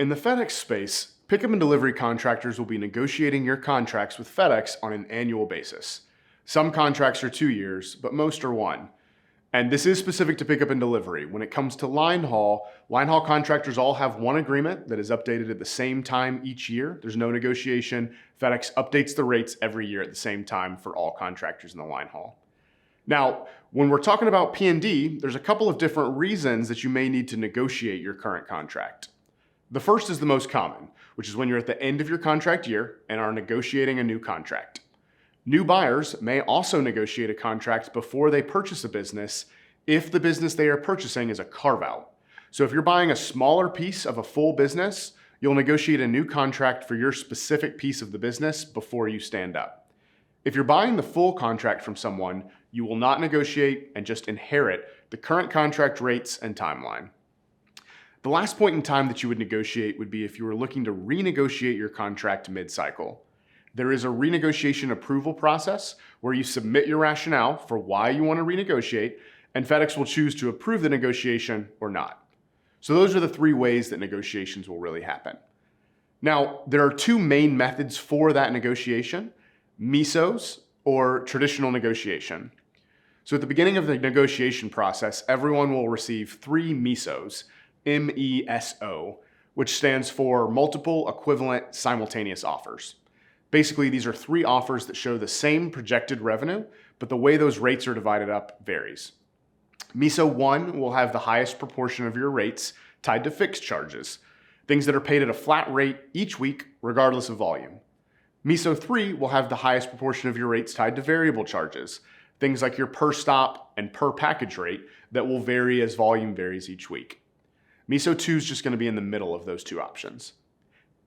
In the FedEx space, pickup and delivery contractors will be negotiating your contracts with FedEx on an annual basis. Some contracts are 2 years, but most are 1. And this is specific to pickup and delivery. When it comes to line haul contractors all have one agreement that is updated at the same time each year. There's no negotiation. FedEx updates the rates every year at the same time for all contractors in the line haul. Now, when we're talking about P&D, there's a couple of different reasons that you may need to negotiate your current contract. The first is the most common, which is when you're at the end of your contract year and are negotiating a new contract. New buyers may also negotiate a contract before they purchase a business if the business they are purchasing is a carve-out. So if you're buying a smaller piece of a full business, you'll negotiate a new contract for your specific piece of the business before you stand up. If you're buying the full contract from someone, you will not negotiate and just inherit the current contract rates and timeline. The last point in time that you would negotiate would be if you were looking to renegotiate your contract mid-cycle. There is a renegotiation approval process where you submit your rationale for why you want to renegotiate, and FedEx will choose to approve the negotiation or not. So those are the 3 ways that negotiations will really happen. Now, there are 2 main methods for that negotiation: MESOs or traditional negotiation. So at the beginning of the negotiation process, everyone will receive 3 MESOs, MESO, which stands for multiple equivalent simultaneous offers. Basically, these are 3 offers that show the same projected revenue, but the way those rates are divided up varies. MESO 1 will have the highest proportion of your rates tied to fixed charges, things that are paid at a flat rate each week, regardless of volume. MESO 3 will have the highest proportion of your rates tied to variable charges, things like your per stop and per package rate that will vary as volume varies each week. MESO 2 is just going to be in the middle of those 2 options.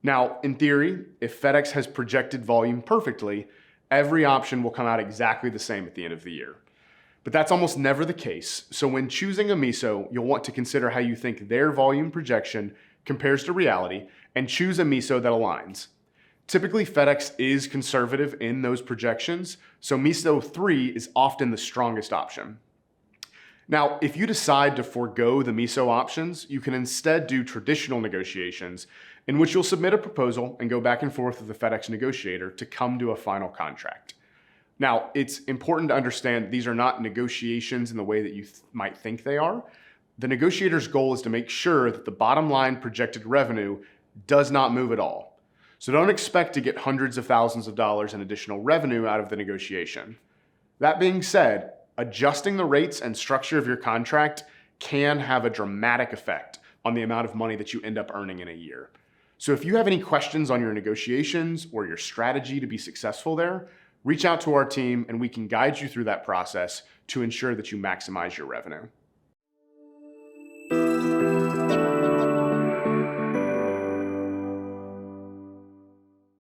Now, in theory, if FedEx has projected volume perfectly, every option will come out exactly the same at the end of the year. But that's almost never the case, so when choosing a MESO, you'll want to consider how you think their volume projection compares to reality and choose a MESO that aligns. Typically, FedEx is conservative in those projections, so MESO 3 is often the strongest option. Now, if you decide to forego the MESO options, you can instead do traditional negotiations in which you'll submit a proposal and go back and forth with the FedEx negotiator to come to a final contract. Now, it's important to understand these are not negotiations in the way that you might think they are. The negotiator's goal is to make sure that the bottom line projected revenue does not move at all. So don't expect to get hundreds of thousands of dollars in additional revenue out of the negotiation. That being said, adjusting the rates and structure of your contract can have a dramatic effect on the amount of money that you end up earning in a year. So if you have any questions on your negotiations or your strategy to be successful there, reach out to our team and we can guide you through that process to ensure that you maximize your revenue.